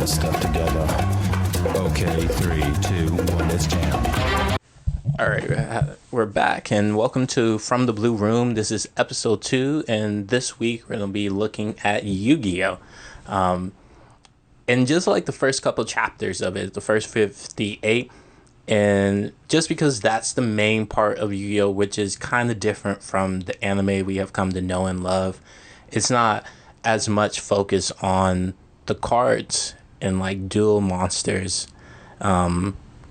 the stuff together. Okay, 3, 2, 1, let's jam. All right, we're back, and welcome to From the Blue Room. This is episode 2, and this week we're going to be looking at Yu-Gi-Oh! And just like the first couple chapters of it, the first 58, and just because that's the main part of Yu-Gi-Oh!, which is kind of different from the anime we have come to know and love, it's not as much focus on the cards and like dual monsters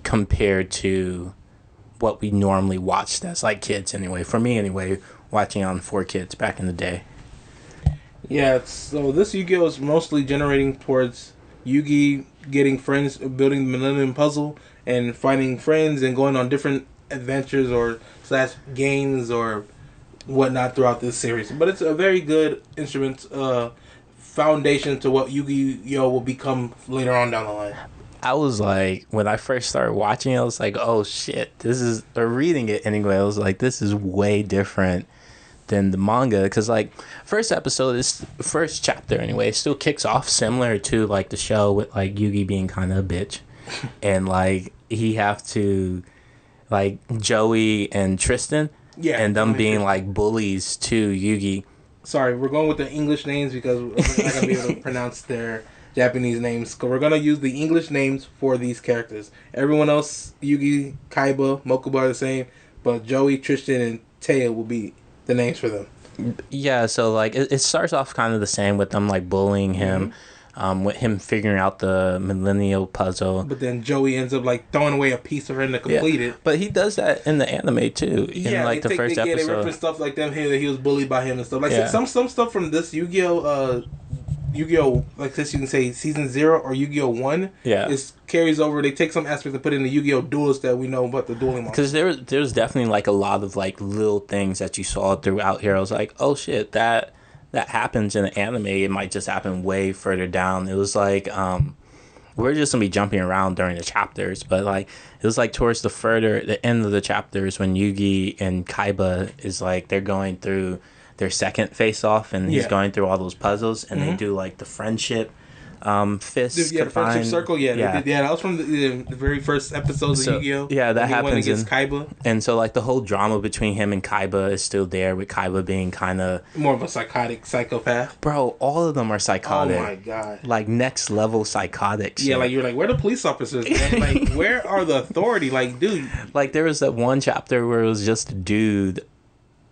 compared to what we normally watched as like kids anyway. For me anyway, watching on 4Kids back in the day. Yeah, so this Yu-Gi-Oh! Is mostly generating towards Yugi getting friends, building the Millennium Puzzle, and finding friends and going on different adventures or / games or whatnot throughout this series. But it's a very good instrument, foundation to what Yu-Gi-Oh! Will become later on down the line. I was like, when I first started watching it, I was like, oh shit, or reading it anyway, I was like, this is way different than the manga. Because like, first chapter anyway, it still kicks off similar to like the show with like Yugi being kind of a bitch. And like, he have to, like, Joey and Tristan, and them being like bullies to Yugi. Sorry, we're going with the English names because we're not going to be able to pronounce their Japanese names. So we're going to use the English names for these characters. Everyone else, Yugi, Kaiba, Mokuba are the same, but Joey, Tristan, and Taya will be the names for them. Yeah, so like it starts off kind of the same with them like bullying him, with him figuring out the Millennial Puzzle. But then Joey ends up like throwing away a piece of him to complete it. But he does that in the anime too. In like the first episode, they reference stuff like them here that he was bullied by him and stuff. Like some stuff from this Yu-Gi-Oh! Like this, you can say season 0 or Yu-Gi-Oh! 1. Yeah, it carries over. They take some aspects and put in the Yu-Gi-Oh! Duelist that we know about the dueling monsters. Because there's definitely like a lot of like little things that you saw throughout here. I was like, oh shit, that happens in the anime. It might just happen way further down. It was like we're just gonna be jumping around during the chapters, but like it was like towards the end of the chapters when Yugi and Kaiba is like they're going through their second face off, and he's going through all those puzzles, and they do like the friendship fist. The friendship circle. That was from the very first episodes of Yu-Gi-Oh! Yeah, that happens against Kaiba, and so like the whole drama between him and Kaiba is still there, with Kaiba being kind of more of a psychopath. Bro, all of them are psychotic. Oh my god, like next level psychotic shit. Yeah, like you're like, where are the police officers, man? Like, where are the authority? Like, dude, like there was that one chapter where it was just a dude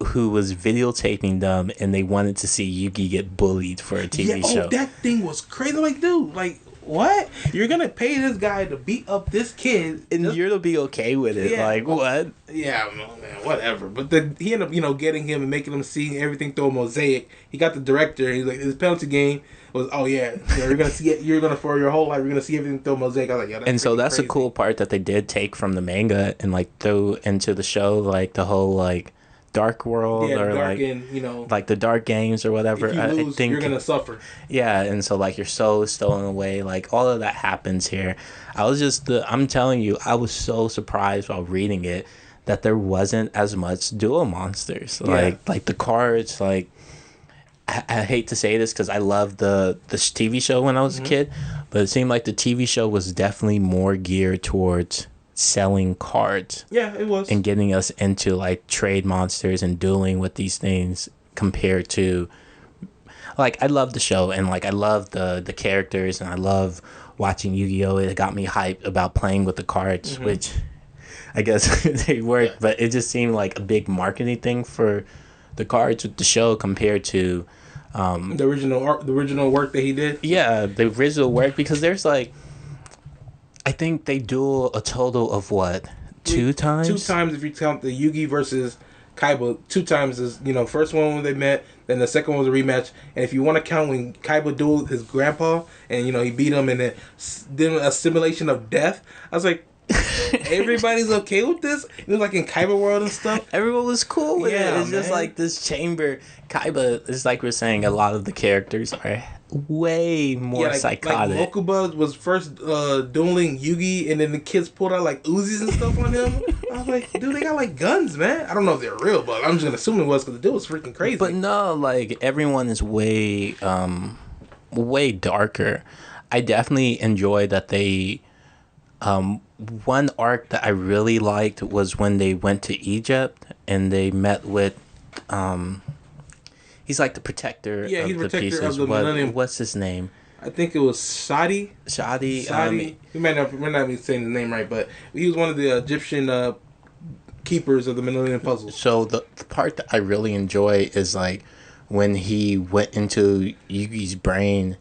who was videotaping them, and they wanted to see Yugi get bullied for a TV show. Oh, that thing was crazy. Like, dude, like, what? You're gonna pay this guy to beat up this kid, and you're to be okay with it? Yeah, like, what? Yeah, man, whatever. But then he ended up, getting him and making him see everything through a mosaic. He got the director. He's like, his penalty game was, you're gonna see it. You're gonna for your whole life. You're gonna see everything through a mosaic. I was like, yeah. And so that's crazy. A cool part that they did take from the manga and like throw into the show, like the whole like dark world, or dark like and, like the dark games or whatever. If you lose, I think you're gonna suffer. Yeah, and so like your soul is stolen away. Like all of that happens here. I'm telling you, I was so surprised while reading it that there wasn't as much dual monsters. Like the cards. Like I hate to say this because I loved the TV show when I was a kid, but it seemed like the TV show was definitely more geared towards selling cards. Yeah, it was. And getting us into like trade monsters and dueling with these things, compared to like, I love the show, and like I love the characters, and I love watching Yu-Gi-Oh! It got me hyped about playing with the cards, which I guess they work, but it just seemed like a big marketing thing for the cards with the show compared to the original work that he did. Yeah, the original work, because there's like, I think they duel a total of what? 2 times? 2 times if you count the Yugi versus Kaiba. 2 times is, first one when they met, then the second one was a rematch. And if you want to count when Kaiba dueled his grandpa, and, he beat him, and then a simulation of death, I was like, everybody's okay with this? It was like in Kaiba World and stuff. Everyone was cool with it. It's just like this chamber. Kaiba, it's like we're saying, a lot of the characters are way more psychotic. Like Mokuba was first dueling Yugi, and then the kids pulled out like Uzis and stuff on him. I was like, dude, they got like guns, man. I don't know if they're real, but I'm just gonna assume it was because the dude was freaking crazy. But no, like everyone is way darker. I definitely enjoy that they. One arc that I really liked was when they went to Egypt and they met with. He's like the protector Yeah, he's of the protector pieces. of the Millennium. What's his name? I think it was Shadi. Shadi. We might not be saying the name right, but he was one of the Egyptian keepers of the Millennium Puzzle. So the part that I really enjoy is like when he went into Yugi's brain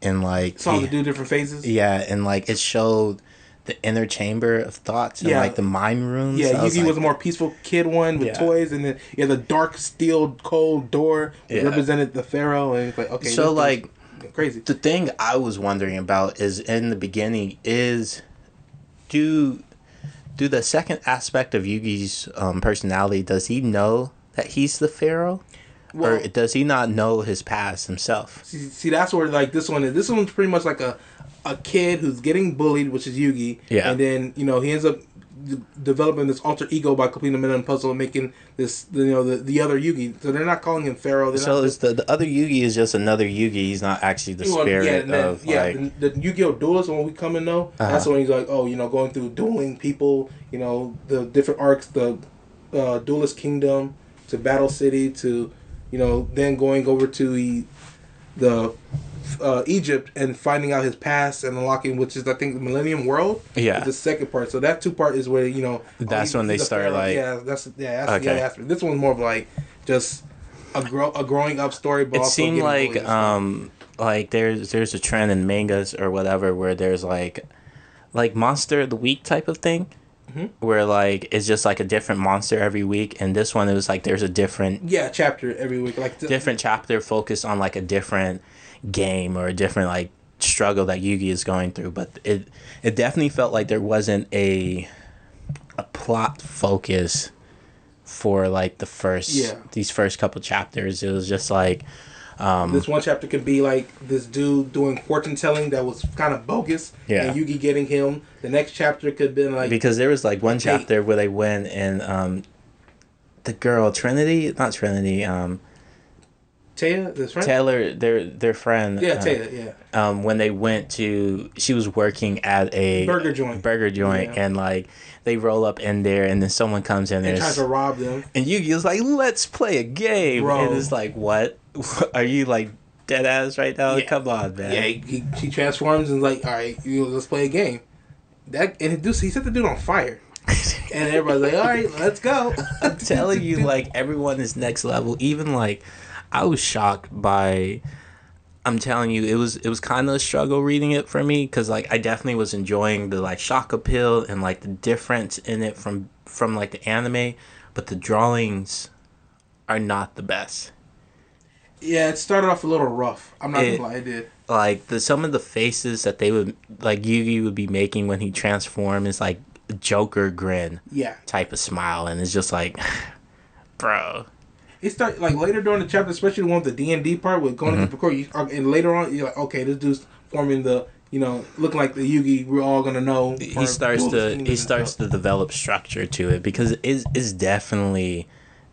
and like Saw the do different phases. Yeah, and like it showed the inner chamber of thoughts and like the mind rooms. Yeah, Yugi was like, a more peaceful kid one with toys, and then the dark steel cold door represented the pharaoh, and it's like okay, so like crazy. The thing I was wondering about is in the beginning is do the second aspect of Yugi's personality, does he know that he's the pharaoh? Well, or does he not know his past himself? See, that's where like this one is. This one's pretty much like a kid who's getting bullied, which is Yugi. Yeah. And then he ends up developing this alter ego by completing the Millennium Puzzle and making this the other Yugi. So they're not calling him Pharaoh. So is the other Yugi is just another Yugi. He's not actually the spirit of like the Yu-Gi-Oh duelist when we come and know. That's when he's like, going through dueling people. The different arcs, the Duelist Kingdom to Battle City to then going over to the Egypt and finding out his past and unlocking, which is I think the Millennium World. Yeah, the second part. So that 2 part is where that's when they start like that's the aspect. This one's more of like just a growing up story. But it seemed like there's a trend in mangas or whatever where there's like Monster of the Week type of thing. Mm-hmm. Where like it's just like a different monster every week, and this one it was like there's a different chapter every week, like different chapter focused on like a different game or a different like struggle that Yugi is going through. But it definitely felt like there wasn't a plot focus for like these first couple chapters. It was just like this one chapter could be like this dude doing fortune telling that was kind of bogus, and Yugi getting him. The next chapter could have been like because there was like one chapter where they went and the girl Trinity, not Trinity, Taya, this friend? Taylor, their friend. Yeah, Taya. When they went to, she was working at a burger joint, and like they roll up in there, and then someone comes in there and tries to rob them. And Yugi was like, "Let's play a game," and it's like, "What? Are you like dead ass right now? Yeah. Come on, man." Yeah, he transforms and is like, "All right, let's play a game." He set the dude on fire. And everybody's like, "All right, let's go." I'm telling you, like everyone is next level. Even like, I was shocked by. I'm telling you, it was kind of a struggle reading it for me because like I definitely was enjoying the like shock appeal and like the difference in it from like the anime, but the drawings are not the best. Yeah, it started off a little rough. I'm not gonna lie, it did. Like some of the faces that they would like Yugi would be making when he transformed is like a Joker grin, type of smile, and it's just like, bro. It started like later during the chapter, especially the one with the D&D part with going to the record, and later on you're like, okay, this dude's forming the looking like the Yugi we're all gonna know. He starts to develop structure to it because it's definitely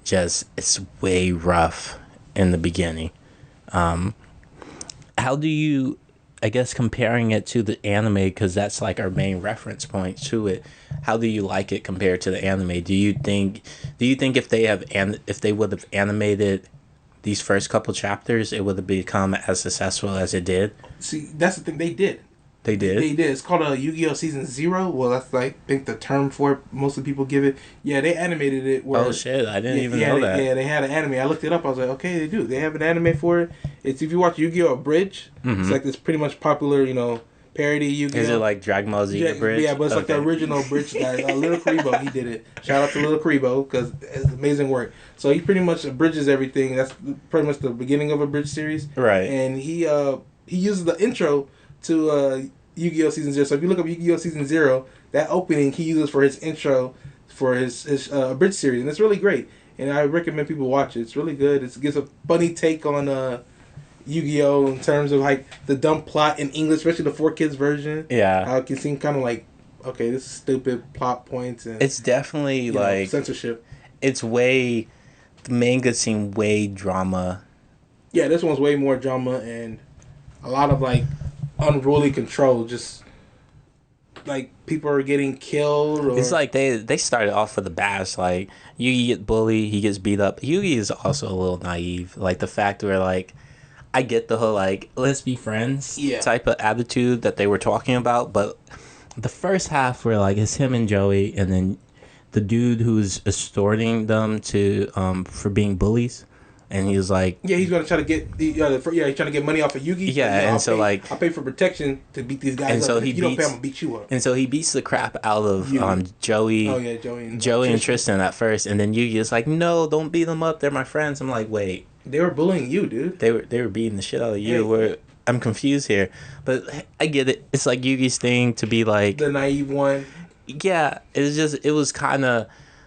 just it's way rough in the beginning. How do you, I guess, comparing it to the anime, because that's like our main reference point to it, how do you like it compared to the anime? Do you think if they would have animated these first couple chapters, it would have become as successful as it did? See, that's the thing, they did. They did? They did. It's called Yu-Gi-Oh! Season 0. Well, that's like, I think the term for it, most of the people give it. Yeah, they animated it. Oh, shit. I didn't even know that. Yeah, they had an anime. I looked it up. I was like, okay, they do. They have an anime for it. It's, if you watch Yu-Gi-Oh! Abridged, it's like this pretty much popular, parody Yu-Gi-Oh! Is it like Dragon Ball Z Abridged? Yeah, but it's like the original Abridged guy. Little Karibo, he did it. Shout out to Little Karibo, because it's amazing work. So he pretty much abridges everything. That's pretty much the beginning of a Abridged series. Right. And he uses the intro to Yu-Gi-Oh! Season 0. So if you look up Yu-Gi-Oh! Season 0, that opening he uses for his intro for his Abridged series. And it's really great. And I recommend people watch it. It's really good. It gives a funny take on Yu-Gi-Oh! In terms of like the dumb plot in English, especially the 4Kids version. Yeah. How it can seem kind of like, okay, this is stupid plot points. And it's definitely like censorship. It's way, the manga seemed way drama. Yeah, this one's way more drama and a lot of like unruly control. Just like people are getting killed. Or... It's like they started off with a bash. Like Yugi get bullied, he gets beat up. Yugi is also a little naive. Like the fact where like I get the whole like let's be friends type of attitude that they were talking about, but the first half where like it's him and Joey, and then the dude who's extorting them to for being bullies, and he was like, he's gonna try to get he's trying to get money off of Yugi. And so like I'll pay for protection to beat these guys. And up. so And he if you don't beats, pay, I'm gonna beat you up. And so he beats the crap out of Joey. Oh yeah, Joey and Tristan at first, and then Yugi is like, no, don't beat them up. They're my friends. I'm like, wait. They were bullying you, dude. They were beating the shit out of you. I'm confused here, but I get it. It's like Yugi's thing to be like the naive one. Yeah, it was kind of.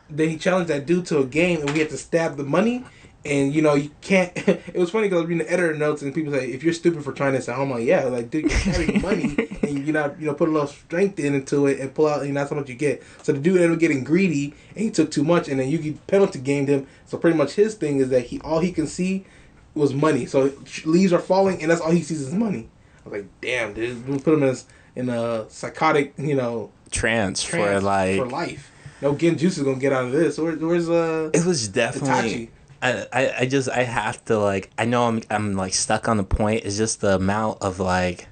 Then he challenged that dude to a game, and we had to stab the money. And you can't. It was funny because I was reading the editor notes, and people say, "If you're stupid for trying this at home," I'm like, yeah, like dude, you're carrying money, and you're not, put a little strength into it and pull out, and that's how much you get. So the dude ended up getting greedy, and he took too much, and then Yugi penalty gamed him. So pretty much his thing is that all he can see was money. So leaves are falling, and that's all he sees is money. I was like, damn, dude, we put him in a psychotic, trance for life. No Genjutsu gonna get out of this. Where's It was definitely. Itachi? I have to like I know I'm like stuck on the point. It's just the amount of like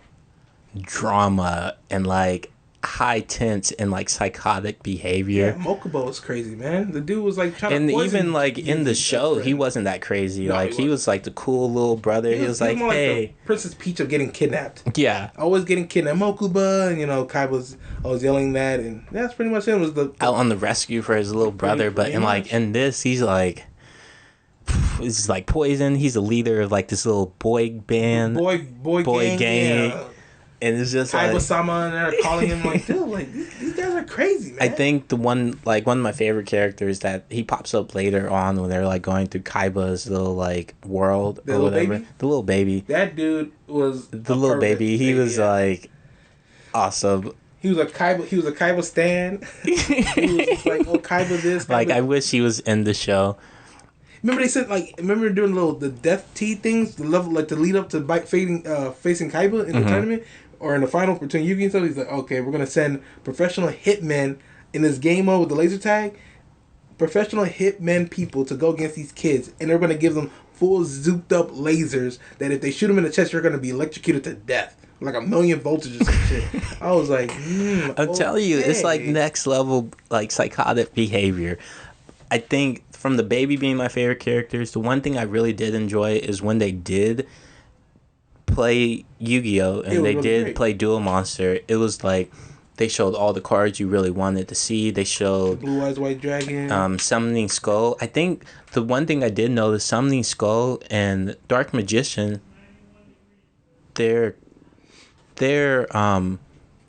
drama and like high tense and like psychotic behavior. Yeah, Mokubo was crazy, man. The dude was like trying and to poison even like in the show he wasn't that crazy. No, like he was like the cool little brother. He was like, hey, like Princess Peach of getting kidnapped. Yeah, always getting kidnapped. Mokuba, and Kai was always yelling that, and that's pretty much him. Was the out on the rescue for his little brother, but in this he's like. It's like Poison. He's a leader of like this little boy band, boy gang. Yeah. And it's just Kaiba-sama and they're calling him like, dude, like these guys are crazy, man. I think one of my favorite characters that he pops up later on when they're like going through Kaiba's little like world or whatever. Baby? The little baby. That dude was the little baby. He was like awesome. He was a Kaiba stan. He was just like, oh, Kaiba this. Kaiba. Like I wish he was in the show. Remember they said remember doing the death tea things, the level like to lead up to facing Kaiba in the tournament or in the final between Yugi and stuff. He's like, okay, we're gonna send professional hitmen in this game mode with the laser tag, professional hitmen people to go against these kids, and they're gonna give them full zooped up lasers that if they shoot them in the chest, you're gonna be electrocuted to death. Like 1,000,000 voltage or some shit. I was like, I'm telling you, it's like next level like psychotic behavior. I think from the baby being my favorite characters, the one thing I really did enjoy is when they did play Yu-Gi-Oh! And they did great. Play Duel Monster. It was like they showed all the cards you really wanted to see. They showed Blue Eyes White Dragon, Summoning Skull. I think the one thing I did notice, Summoning Skull and Dark Magician, their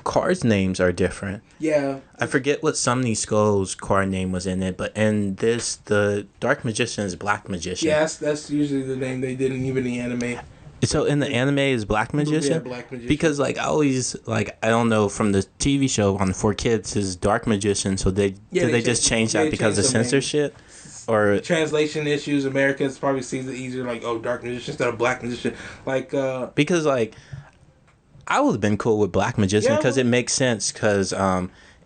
cards names are different. Yeah. I forget what Summoning Skull's card name was in it, but in this, the Dark Magician is Black Magician. Yes, that's usually the name they did even in the anime. So in the anime is Black Magician? Yeah, Black Magician. Because like I always I don't know, from the TV show on 4Kids is Dark Magician, so did they just change that because of censorship? Or translation issues? Americans probably sees it easier like, oh, Dark Magician instead of Black Magician. Like because like I would have been cool with Black Magician because it makes sense because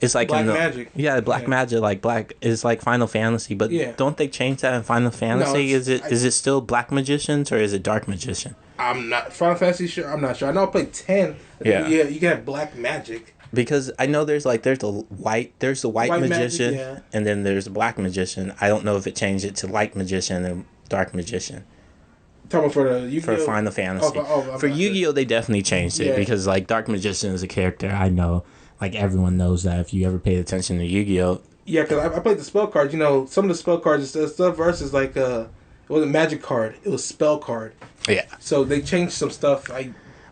it's like Black Magic. Yeah, Black Magic, like Black is like Final Fantasy, but don't they change that in Final Fantasy? No, is it still Black Magicians or is it Dark Magician? I'm not Final Fantasy sure. I'm not sure. I know I played 10. Yeah, you can have Black Magic. Because I know there's the white magician magic, and then there's the Black Magician. I don't know if it changed it to Light Magician and Dark Magician. Talking about for the Yu-Gi-Oh? For Final Fantasy. For Yu-Gi-Oh, they definitely changed it because like Dark Magician is a character I know. Like everyone knows that if you ever paid attention to Yu-Gi-Oh. Yeah, because I played the spell cards. Some of the spell cards, stuff versus like it wasn't magic card. It was spell card. Yeah. So they changed some stuff.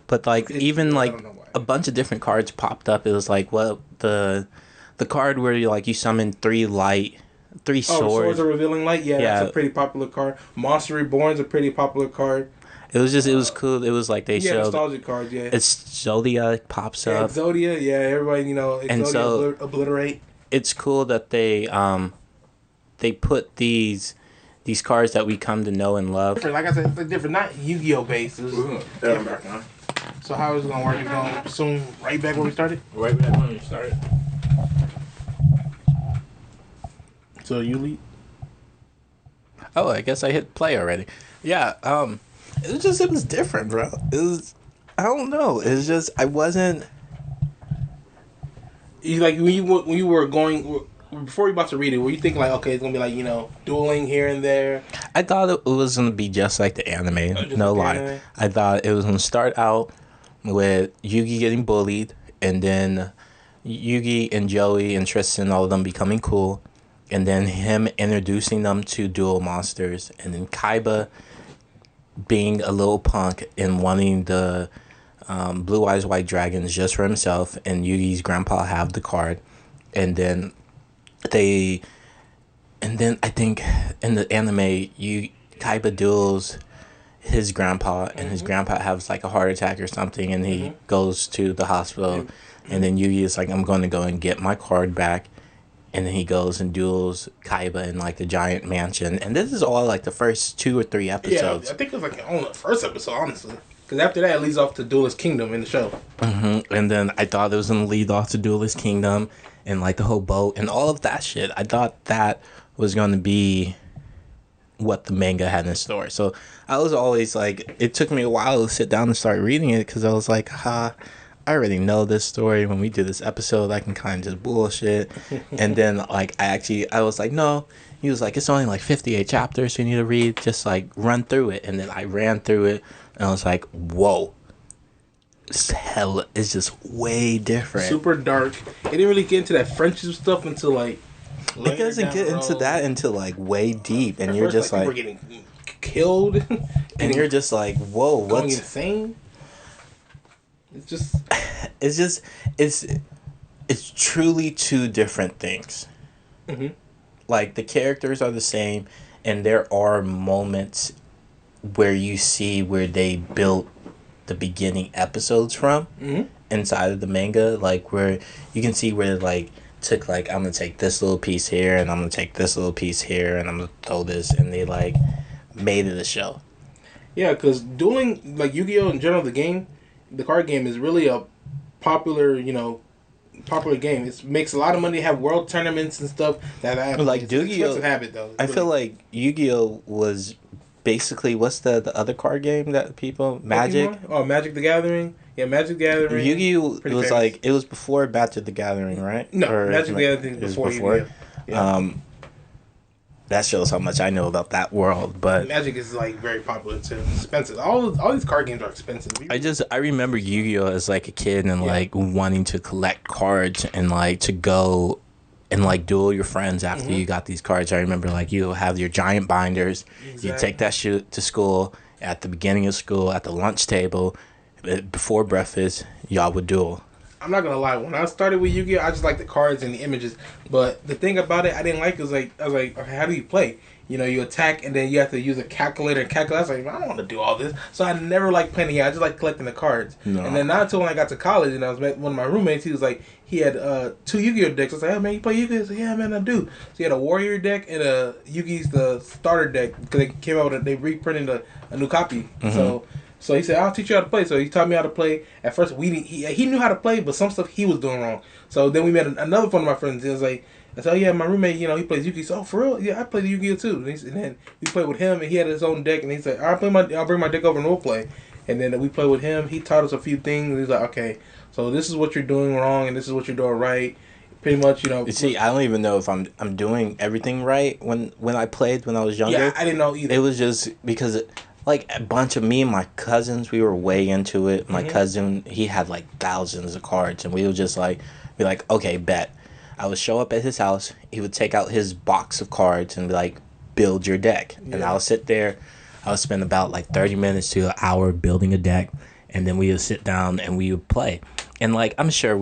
But like even like a bunch of different cards popped up. It was like the card where you summon 3 swords. Swords of Revealing Light. Yeah, that's a pretty popular card. Monster Reborn's a pretty popular card. It was cool. It was like they showed nostalgic cards. Yeah, it's Zodiac pops up. Zodiac. Yeah, everybody and so obliterate. It's cool that they put these cards that we come to know and love. Different, like I said, it's like different. Not Yu-Gi-Oh based. So how is it gonna work? It's gonna assume right back where we started. Right back when we started. So you lead. Oh, I guess I hit play already. Yeah, it was different, bro. I don't know. It's just, I wasn't. You like when you were going before you about to read it, were you thinking like, okay, it's gonna be like dueling here and there? I thought it was gonna be just like the anime. No lie. Anime? I thought it was gonna start out with Yugi getting bullied, and then Yugi and Joey and Tristan, all of them becoming cool, and then him introducing them to duel monsters, and then Kaiba being a little punk and wanting the Blue Eyes White Dragons just for himself, and Yugi's grandpa have the card, and then I think in the anime, Kaiba duels his grandpa, and his grandpa has like a heart attack or something, and he goes to the hospital, and then Yugi is like, I'm going to go and get my card back, and then he goes and duels Kaiba in like the giant mansion, and this is all like the first 2 or 3 episodes. Yeah, I think it was like on the first episode, honestly. Because after that, it leads off to Duelist Kingdom in the show. And then I thought it was going to lead off to Duelist Kingdom and like the whole boat and all of that shit. I thought that was going to be what the manga had in store. So I was always like, it took me a while to sit down and start reading it because I was like, I already know this story. When we do this episode, I can kind of just bullshit. And then like I was like, no. He was like, it's only like 58 chapters you need to read. Just like run through it. And then I ran through it. And I was like, whoa. It's just way different. Super dark. It didn't really get into that friendship stuff until like. It doesn't get into that until like way deep. And At you're first, just like. People are getting killed. And you're just like, whoa, going what's. insane. It's just. It's truly 2 different things. Mm-hmm. Like the characters are the same, and there are moments where you see where they built the beginning episodes from inside of the manga, like where you can see where like took like, I'm gonna take this little piece here and I'm gonna take this little piece here and I'm gonna throw this, and they like made it a show. Yeah, because dueling, like Yu-Gi-Oh! In general, the card game is really a popular game. It makes a lot of money. Have world tournaments and stuff. Like Yu-Gi-Oh! It's habit though. I feel like Yu-Gi-Oh! Was basically, what's the other card game that people Magic? Pokemon? Oh, Magic the Gathering. Yeah, Magic the Gathering. Yu-Gi-Oh! Was famous. like, it was before Magic the Gathering, right? No, Or Magic the Gathering was before Yu-Gi-Oh! Yeah. That shows how much I know about that world. But Magic is like very popular too. Expensive. All these card games are expensive. I remember Yu-Gi-Oh! As like a kid and like wanting to collect cards and like to go and like duel your friends after you got these cards. I remember like you have your giant binders. Exactly. You take that shit to school at the beginning of school, at the lunch table, before breakfast. Y'all would duel. I'm not gonna lie. When I started with Yu-Gi-Oh, I just like the cards and the images. But the thing about it, I didn't like is like I was like, okay, how do you play? You attack and then you have to use a calculator and calculate. I was like, I don't want to do all this. So I never liked playing the game. I just like collecting the cards. No. And then not until when I got to college and I was met one of my roommates, he was like, he had 2 Yu-Gi-Oh decks. I was like, hey man, you play Yu-Gi-Oh? I was like, yeah man, I do. So he had a Warrior deck and a Yu-Gi's the starter deck because they came out with they reprinted a new copy. So he said, I'll teach you how to play. So he taught me how to play. At first, he knew how to play, but some stuff he was doing wrong. So then we met another one of my friends. He was like, I said, oh yeah, my roommate, he plays Yu-Gi. So, oh, for real? Yeah, I play the Yu-Gi-Oh too. And then we played with him, and he had his own deck. And he said, I'll bring my deck over and we'll play. And then we played with him. He taught us a few things. He's like, okay, so this is what you're doing wrong, and this is what you're doing right. Pretty much, You see, I don't even know if I'm doing everything right. When I played when I was younger, yeah, I didn't know either. It was just because like a bunch of me and my cousins, we were way into it. My cousin, he had like thousands of cards, and we would just like be like, okay, bet. I would show up at his house. He would take out his box of cards and be like, build your deck. Yeah. And I'll sit there. I would spend about like 30 minutes to an hour building a deck, and then we would sit down and we would play. And like, I'm sure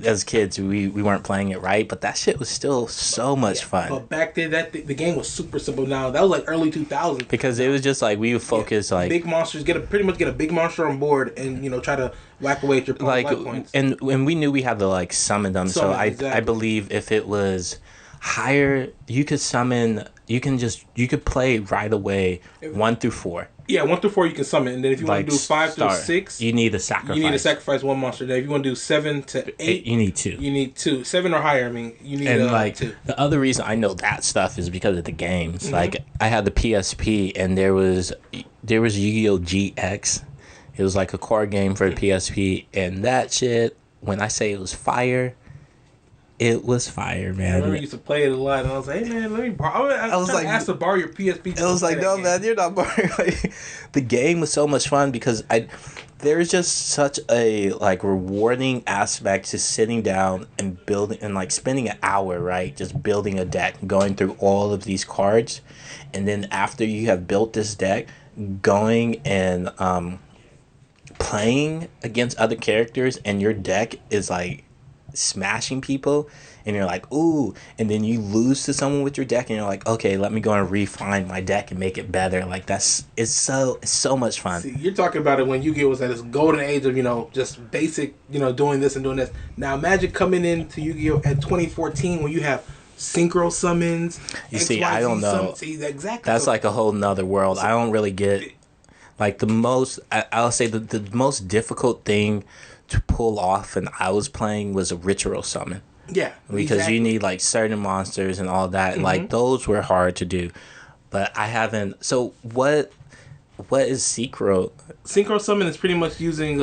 as kids, we weren't playing it right, but that shit was still so much fun. But back then, the game was super simple. Now that was like early 2000s. Because it was just like we would focus like big monsters. Pretty much get a big monster on board, and try to whack away at your life points. And we knew we had to like summon them. So I believe if it was higher, you could summon you could play right away 1 through 4. Yeah, 1 through 4 you can summon, and then if you want to do 5 through 6, you need to sacrifice. You need to sacrifice one monster. Then if you want to do 7 to 8, you need 2. You need 2, 7 or higher. I mean, you need and like 2. The other reason I know that stuff is because of the games. Mm-hmm. Like I had the PSP, and there was Yu-Gi-Oh! GX. It was like a card game for the PSP, and that shit. When I say it was fire. It was fire, man. I remember I used to play it a lot, and I was like, "Hey, man, let me borrow." I was like, "Ask to borrow your PSP." I was like, "No, man, you're not borrowing." Like, the game was so much fun because there's just such a like rewarding aspect to sitting down and building and like spending an hour, right, just building a deck, going through all of these cards, and then after you have built this deck, going and playing against other characters, and your deck is like smashing people, and you're like, ooh, and then you lose to someone with your deck, and you're like, okay, let me go and refine my deck and make it better. Like it's so much fun. See, you're talking about it when Yu-Gi-Oh was at its golden age of just basic doing this and doing this. Now imagine coming into Yu-Gi-Oh at 2014 when you have synchro summons. You see, I don't know. See, exactly. That's like a whole nother world. I don't really get like the most. I'll say the most difficult thing to pull off, and I was playing was a ritual summon. Yeah, because you need like certain monsters and all that. Mm-hmm. Like those were hard to do, but I haven't. So what is synchro? Synchro summon is pretty much using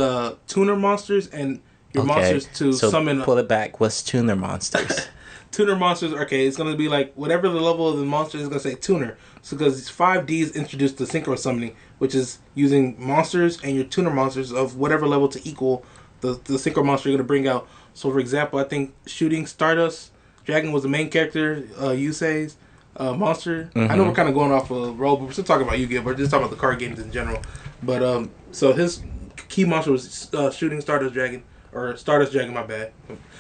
tuner monsters and your monsters to summon. Pull it back. What's tuner monsters? Tuner monsters. Okay, it's gonna be like whatever the level of the monster is gonna say tuner. So because 5D is introduced to synchro summoning, which is using monsters and your tuner monsters of whatever level to equal the synchro monster you're going to bring out. So, for example, I think Shooting Stardust Dragon was the main character, Yusei's monster. Mm-hmm. I know we're kind of going off a roll, but we're still talking about Yu-Gi-Oh! We're just talking about the card games in general. But, so his key monster was Shooting Stardust Dragon, or Stardust Dragon, my bad.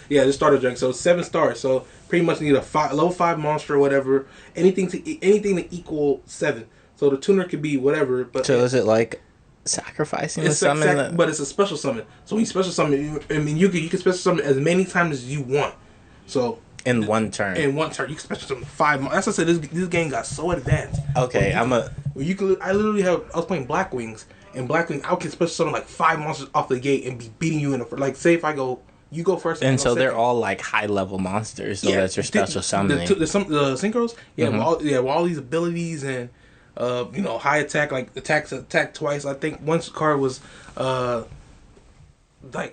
Yeah, just Stardust Dragon. So, 7 stars. So, pretty much need a level 5 monster or whatever. Anything to equal 7. So, the tuner could be whatever. But so, is it like sacrificing the summon? But it's a special summon. So when you special summon, I mean, you can special summon as many times as you want. So in one turn, you can special summon 5. That's what I said. This game got so advanced. Okay, I literally I was playing Blackwings, and Blackwing I can special summon like 5 monsters off the gate and be beating you in the like. Say if I go. You go first. And so they're all like high level monsters. So that's your special summoning. The synchros, with all these abilities and high attack, like attack twice. I think one card was armed. I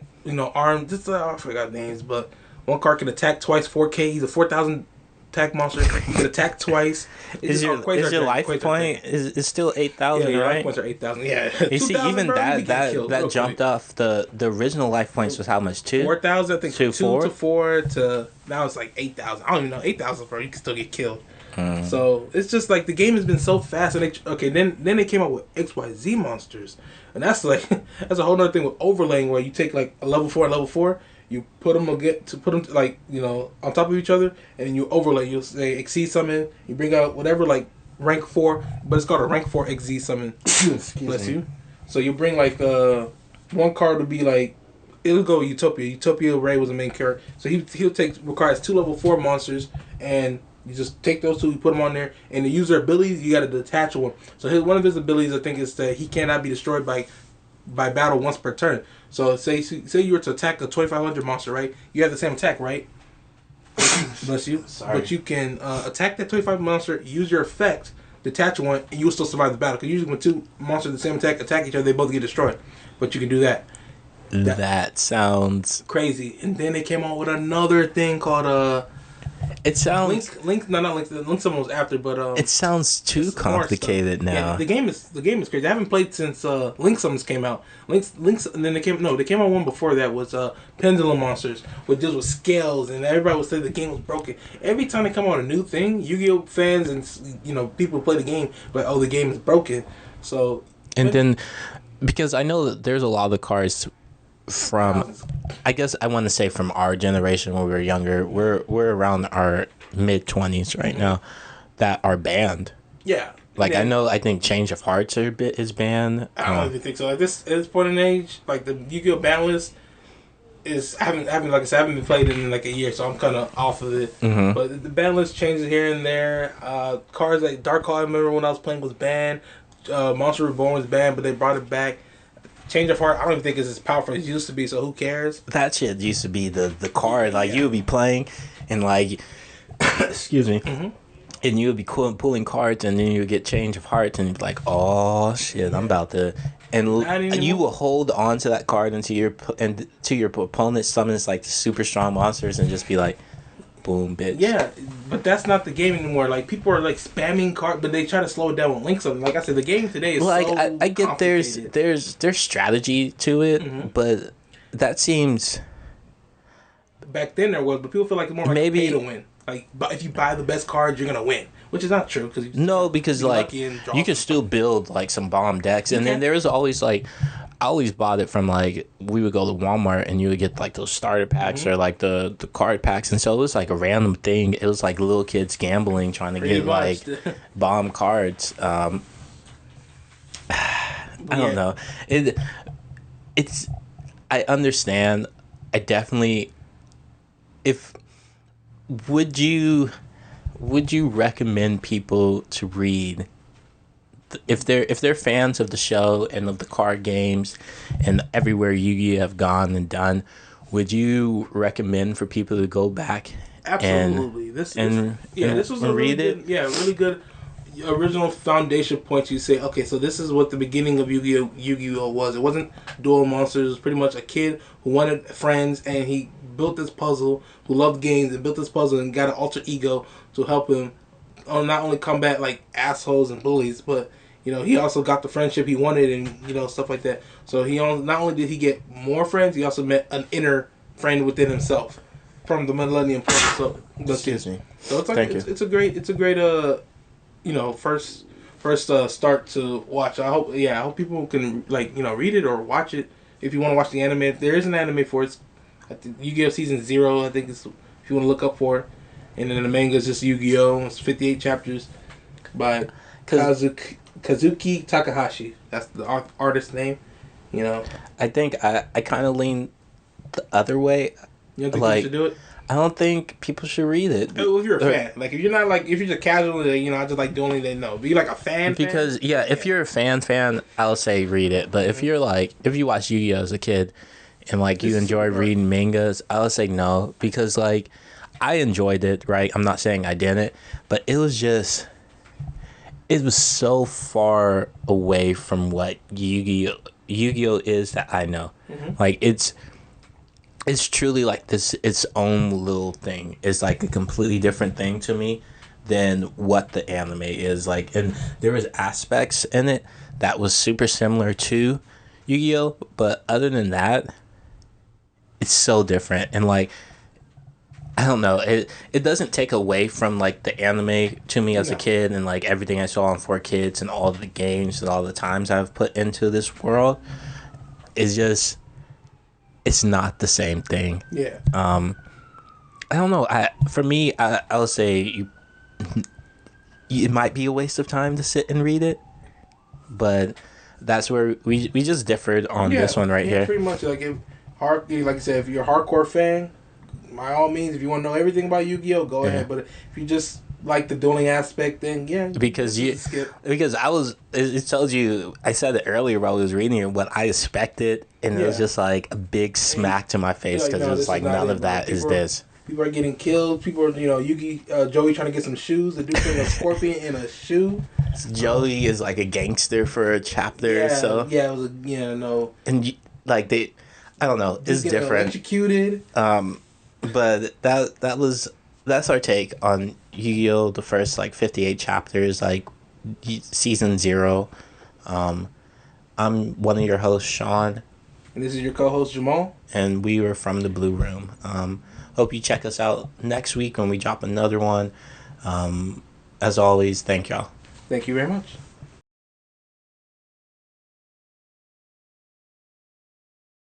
forgot names, but one card can attack twice. 4K. He's a 4,000 attack monster. He can attack twice. Is your life point is still 8,000? Yeah, your right? life points are 8,000. Yeah. You see, even that jumped off the original life points was how much? 4,000. I think 2 to 4 to now it's like 8,000. I don't even know 8,000 for you can still get killed. So it's just like the game has been so fast, and then they came out with XYZ monsters, and that's like that's a whole other thing with overlaying where you take like a level 4 and level 4, you put them like on top of each other, and then you overlay. You'll say Exceed Summon, you bring out whatever like rank 4, but it's called a rank 4 Exceed Summon. Bless you. So you bring like one card would be like it'll go Utopia. Utopia Ray was the main character, so requires 2 level 4 monsters and. You just take those 2, you put them on there, and to use their abilities, you got to detach one. So one of his abilities, I think, is that he cannot be destroyed by battle once per turn. So say you were to attack a 2,500 monster, right? You have the same attack, right? Bless you. Sorry. But you can attack that 2,500 monster, use your effect, detach one, and you will still survive the battle. Because usually when 2 monsters of the same attack each other, they both get destroyed. But you can do that. That sounds crazy. And then they came out with another thing called it sounds Link Summon was after, but it sounds too complicated now. Yeah, the game is crazy. I haven't played since Link Summons came out. Links, and then they came out one before that was Pendulum Monsters, which deals with scales, and everybody would say the game was broken. Every time they come out a new thing, Yu-Gi-Oh fans and people who play the game, but the game is broken. So then because I know that there's a lot of the cards from I guess I want to say from our generation when we were younger, we're around our mid-20s right now that are banned. Yeah. Like I think Change of Hearts is banned. I don't even think so. At this point in age, like the Yu-Gi-Oh ban list, is I haven't like I said, I haven't been played in like a year, so I'm kind of off of it. Mm-hmm. But the ban list changes here and there. Cards like Dark Call, I remember when I was playing, was banned. Monster Reborn was banned, but they brought it back. Change of Heart, I don't even think it's as powerful as it used to be. So who cares? That shit used to be the card. Like you would be playing, and like, excuse me. Mm-hmm. And you would be pulling cards, and then you would get Change of Hearts, and you'd be like, "Oh shit, I'm about to." And you will hold on to that card until your opponent summons like super strong monsters, and just be like, "Boom, bitch." Yeah, but that's not the game anymore. Like people are like spamming card, but they try to slow it down with links on. Like I said, the game today is like so I get there's strategy to it, Mm-hmm. but that seems Back then there was, but people feel like it's more like Maybe- pay to win. Like, but if you buy the best cards, you're gonna win, which is not true because like you can still build like some bomb decks, and then there was always like I always bought it from like we would go to Walmart and you would get like those starter packs Mm-hmm. or like the card packs, and so it was like a random thing. It was like little kids gambling trying to get like bomb cards. I don't know. It's I understand. I definitely would you recommend people to read if they're fans of the show and of the card games and everywhere Yu-Gi-Oh have gone and done, would you recommend for people to go back Absolutely. This was a really read it? good, really good original foundation point. You say, okay, so this is what the beginning of Yu-Gi-Oh was. It wasn't dual monsters. It was pretty much a kid who wanted friends, and he built this puzzle, who loved games, and built this puzzle and got an alter ego to help him not only combat like assholes and bullies, but he also got the friendship he wanted, and stuff like that. So not only did he get more friends, he also met an inner friend within himself from the Millennium Puzzle. So Excuse me. So it's like Thank you. it's a great first start to watch. I hope people can read it or watch it if you want to watch the anime. There is an anime for it. I think Yu-Gi-Oh! Season 0, I think it's if you want to look up for it. And then the manga is just Yu-Gi-Oh! It's 58 chapters by Kazuki Takahashi. That's the artist's name. I think I kind of lean the other way. You don't think people should do it? I don't think people should read it. Well, if you're a fan, like if you're not if you're just casual, I just like doing it. They know. Be like a fan. Because if you're a fan, I'll say read it. But if you're if you watch Yu-Gi-Oh as a kid, and like you enjoy reading mangas, I'll say no, because like I enjoyed it. Right, I'm not saying I didn't, but it was so far away from what Yu-Gi-Oh is that I know. Mm-hmm. Like it's truly like its own little thing. It's like a completely different thing to me than what the anime is. Like, and there was aspects in it that was super similar to Yu-Gi-Oh, but other than that, it's so different. And like, I don't know, it doesn't take away from like the anime to me as a kid, and like everything I saw on 4Kids and all the games and all the times I've put into this world. It's just, it's not the same thing. Yeah. I don't know. For me, I'll say it might be a waste of time to sit and read it, but that's where we just differed on this one right here. Pretty much like like I said, if you're a hardcore fan, by all means, if you want to know everything about Yu-Gi-Oh, go ahead. But if you just like the dueling aspect, then because it tells you. I said it earlier while I was reading it, what I expected, and it was just like a big smack to my face, because it was like none of that is this. People are getting killed. People are, Joey trying to get some shoes. The dude putting a scorpion in a shoe. Joey is like a gangster for a chapter or so. Yeah, it was no. And like I don't know, it's different. Electrocuted. But that's our take on Yu-Gi-Oh! The first like 58 chapters, like season 0. I'm one of your hosts, Sean. And this is your co-host, Jamal. And we were from the Blue Room. Hope you check us out next week when we drop another one. As always, thank y'all. Thank you very much.